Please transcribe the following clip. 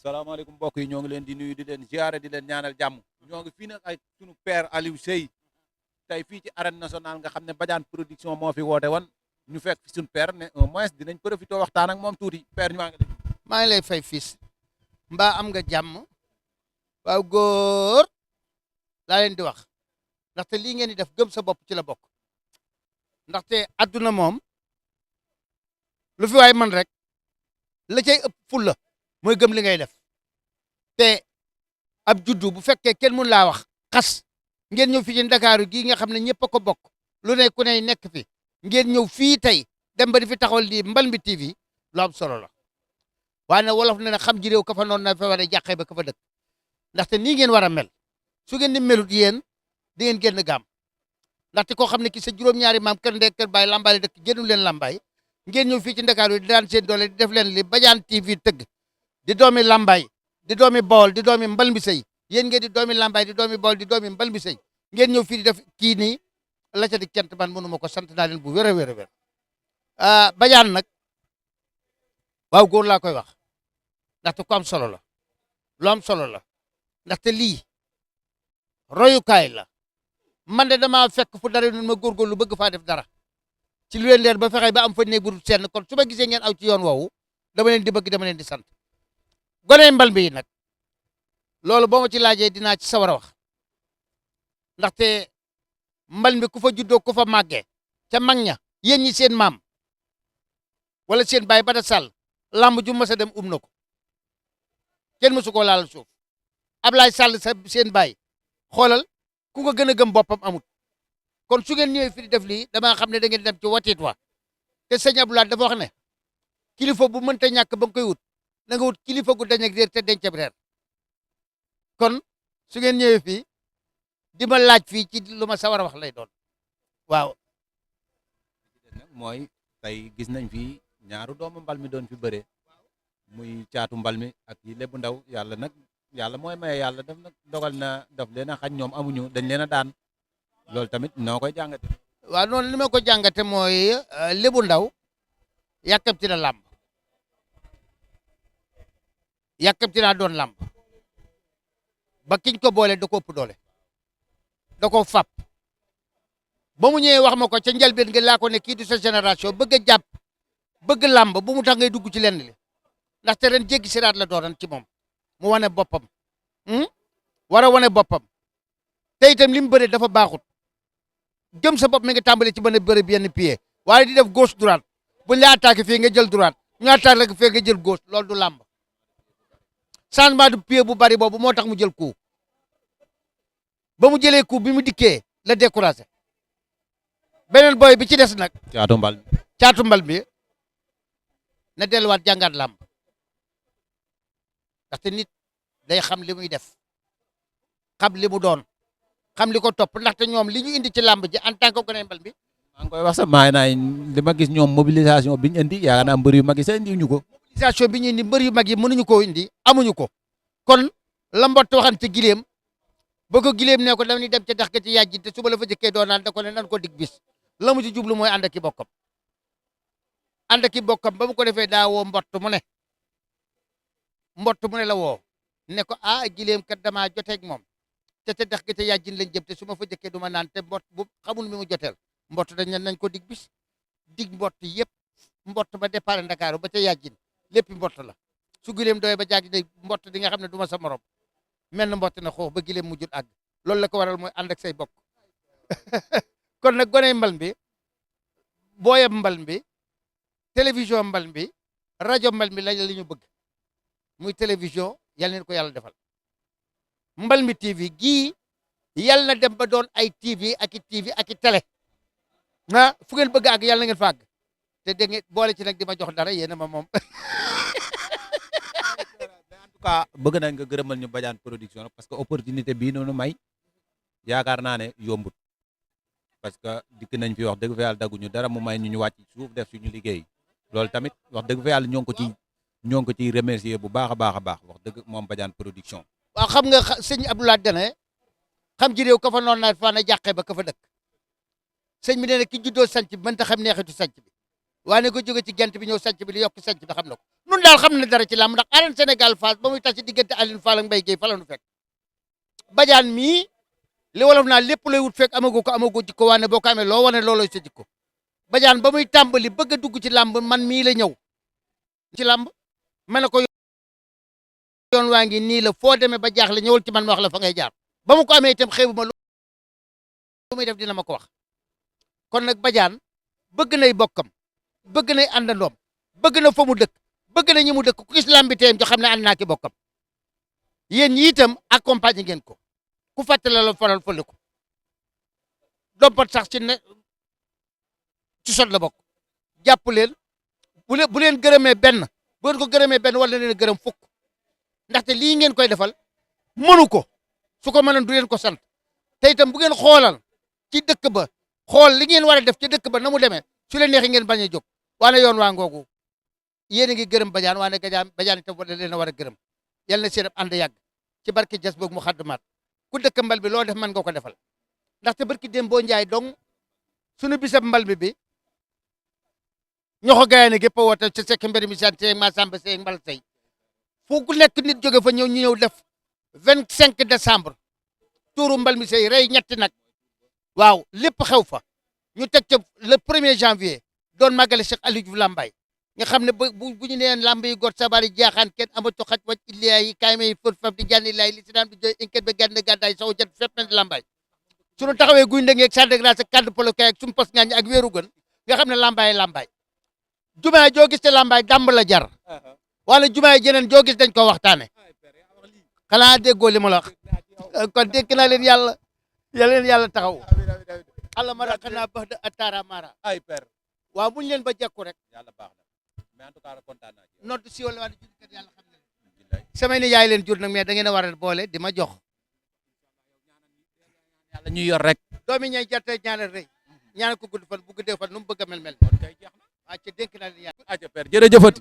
salaamaaleykum mbokk yi ñoo ngi leen di nuyu di leen ziare di leen ñaanal jàmm ñoo ngi fii nag ay sunu père Aliou Seye tey fii ci arène nationale nga xam ne Badiane production moo fi woote woon ñu fekk fi sunu père ne au moins dinañ profité waxtaan ak moom tuuti père ñu maa ngi lay. maa ngi lay fay fils mbaa am nga jàmm waaw góor laa leen di wax ndaxte lii ngeen di def gëm sa bopp ci la bokk ndaxte adduna moom lu fi waay man rek la cay ëpp fulla mooy gëm li ngay def te ab juddu bu fekkee kenn mun laa wax xas ngeen ñëw fii ci Ndakaaru gii nga xam ne ñëpp a ko bokk lu ne ku ne nekk fi ngeen ñëw fii tey dem ba di fi taxawal di Mbalmi TV lu am solo la waaye nag wolof ne na xam ji réew ka fa noonu na fa war a jàqee ba ka fa dëkk ndaxte nii ngeen war a mel su ngeen di melut yéen di ngeen génn gaam ndaxte koo xam ne ki sa juróom-ñaari maam kër ndek kër baay lambaay dëkk génnu leen lambaay ngeen ñëw fii ci Ndakaaru di daan seen doole di def leen li Badiane TV tëgg di doomi lambaay di doomi Bawol di doomi Mbalmi Seye yéen ngeen di doomi lambaay di doomi Bawol di doomi Mbalmi Seye ngeen ñëw fii di def kii nii la ca di cant man mënu ma ko sant naa leen bu wér a wér a wér Badiane nag waaw góor laa koy wax ndaxte ku am solo la lu am solo la ndaxte lii royukaay la man de damaa fekk fu dara nun ma góorgóorlu bëgg faa def dara ci lu leen leer ba fexe ba am fa néeg bu dul seen kon su ma gisee ngeen aw ci yoon woowu dama leen di bëgg dama leen di sant gone Mbalmi yi nag loolu boo ma ci laajee dinaa ci sawar a wax ndaxte Mbalmi ku fa juddoo ku fa màggee ca mag ña yéen ñi seen maam wala seen baay Bada Sall lamb ju mas a dem na ko kenn mësu koo laal suuf Ablaye Sall sa seen baay xoolal ku ko gën a gëm boppam amut kon su ngeen ñëwee fi di def lii damaa xam ne da ngeen dem ci watit wa te sëñ Abdoulaye dafa wax ne kilifa bu mënta ñàkk ba nga koy wut na nga wut kilifa gu dañ ak réer te denc bi reer kon su ngeen ñëwee fii di ma laaj fii ci lu ma sawar a wax lay doon waaw. mooy tey gis nañ fi ñaaru doomu Mbalmi doon fi bëree muy caatu Mbalmi ak yi lébu ndaw yàlla nag yàlla mooy maye yàlla def nag dogal na daf leen a xañ ñoom amuñu dañ leen a daan loolu tamit noo koy jàngate. waaw noonu li ma ko jàngate mooy lébu ndaw yàkkamti na làmb yàkkamti naa doon làmb ba kiñ ko boole da ko ëpp doole da ko fap ba mu ñëwee wax ma ko ca njëlbeen nga laa ko ne kii du sa génération bëgg a jàpp bëgg làmb bu mu tax ngay dugg ci lenn li ndaxte ren jéggi siraat la dooran ci moom mu wane boppam war a wane boppam te itam li mu bëre dafa baaxut gëm sa bopp mi nga tàmbali ci mën a bëre yenn pied waaye di def gauche droite buñ la attaqué fii nga jël droite ñu attaqué la fii nga jël gauche loolu du làmb changement de pied bu bari boobu moo tax mu jël coup ba mu jëlee coup bi mu dikkee la découragé beneen boy bi ci des nag. caatu Mbalmi na delluwaat jàngaat làmb ndaxte nit day xam li muy def xam li mu doon xam li ko topp ndaxte ñoom li ñu indi ci làmb ji en tant que gone Mbalmi. maa ngi koy wax sax maa naay li ma gis ñoom mobilisation bi ñu indi yaakaar naa mbër yu mag yi sax indi ñu ko. mobilisation bi ñu indi mbër yu mag yi mënuñu koo indi amuñu ko kon la mbott waxan ci gileem ba ko gileem ne ko dañuy dem ca dex ga ci yàjji te suba la fa jëkkee doon naan da ko ne nan ko dig bis la mu ci jublu mooy ànd ak i bokkam ànd ak i bokkam ba mu ko defee daa woo mbott mu ne la woo ne ko gileem kat damaa joteeg moom te ca dex ga ca yàjjin lañ jëm te su ma fa jëkkee du ma naan te mbott bu xamul mi mu joteel mbott dañ ne nañ ko dig bis dig mbott yëpp mbott ba départ Ndakaaru ba ca yàjjin lépp mbott la su gileem doy ba jàgg day mbott di nga xam ne du ma sa morom mel na mbott na xoox ba gileem mujjul àgg loolu la ko waral mooy ànd ak say bokk kon nag gone Mbalmi booyab Mbalmi télévision Mbalmi rajo Mbalmi la ñu bëgg muy télévision yal na ko yàlla defal Mbalmi TV gii yal na dem ba doon ay TV ak i télé fu ngeen bëgg ak yàlla na ngeen fa àgg te dégg ngeen boole ci nag di ma jox dara yéen a ma moom. en tout cas bëgg nañ nga gërëmal ñu Badiane production parce que opportunité bii noonu may yaakaar naa ne yombut parce que dikk nañ fi wax dëgg fa yàlla dagguñu dara mu may ñu wàcc suuf def suñu liggéey loolu tamit wax dëgg fa yàlla ñoo ngi ko ciy remercier bu baax a baax wax dëgg moom Badiane production. waaw xam nga sëñ Abdoulaye Dene xam ji réew ka fa noonu naa fa na jàqee ba ka fa dëkk sëñ bi nee na ki juddoo sanc bi mënta xam neexitu sanc bi waaye ne ko jóge ci gent bi ñëw sanc bi di yokk sanc bi xam na ko nun daal xam ne dara ci làmb ndax arène Sénégal Fass ba muy tas ci diggante Aline Fall ak Mbaye Guèye fa la nu fekk Badiane mii li wolof naa lépp looy wut fekk amagoo jikko waane boo ko amee loo wane loolooy sa jikko Badiane ba muy tàmbali bëgg a dugg ci làmb man mii la ñëw ci làmb ma ne ko yoon waa ngi nii la foo demee ba jaaxle ñëwal ci man ma wax la fa ngay jaar ba mu ko amee itam xeebu ma lu muy def dina ma ko wax kon nag Badiane bëgg nay bokkam bëgg nay àndandoom bëgg na fa mu dëkk bëgg na ñi mu dëkk ku gis lambi teem jo xam ne ànd naa ki bokkam yéen ñi itam accompagner ngeen ko ku fàttale la faral fële ko dompat sax ci sot la bokk jàpp leen bu leen gërëmee benn bu leen ko gërëmee benn wala leen gërëm fukk ndaxte lii ngeen koy defal mënu ko su ko mënoon du leen ko sant te itam bu ngeen xoolal ci dëkk ba xool li ngeen war a def ci dëkk ba na mu demee su leen neexee ngeen bañ a jóg waane yoon waa ngoogu yéen a ngi gërëm Badiane waane Badiane itam wala leen a war a gërëm yal na seen ànd yàgg ci barki jas boog mu xaddamaat ku dëkk mbal bi loo def mën nga ko defal ndaxte barki dem boo njaay dong sunu bisab mbal bi ñoxo gaay ne gépp a woote ci sekk mbir mi sant ma samba sey mbal tey fu ku nekk nit jóge fa ñëw ñu ñëw def 25 décembre tuuru mbal mi sey rey ñetti nag waaw lépp xew fa ñu teg ca le 1er janvier doon màggale Cheikh Aliou Diouf Lambaye nga xam ne bu ñu neen lamb yi got sabari jaaxaan kenn amatu xaj waj illiya yi kaay may fër faf di jànni laay li si daan di joy inket ba gànn gàddaay saw jat fépp na di Lambaye suñu taxawee guy ndëngeeg sande grâce ak kaddu polo kay ak suñu pos ngaañ ak wéeru gën nga xam ne Lambaye jumaay joo gis te Lambaye dàmb la jar wala jumaay jeneen joo gis dañ ko waxtaane xanaa déggoo li ma la wax kon dégg naa leen yàlla taxaw alla mara xanaa bax da atara mara ay père waaw muñ leen ba jekku rek yàlla baax na mais en tout cas kontaan naa ci nodd si wala waa di jurkat yàlla xam ne samay ni yaay leen jur nag mais da ngeen a war a boole di ma jox yàlla ñuy yor rek doomi ñay jarte ñaanal rëy ñaanal ko gudd fan bu guddee fan nu mu bëgg a mel kon kay jeex na waa ca dénk naa leen yàlla aca père jërëjëfati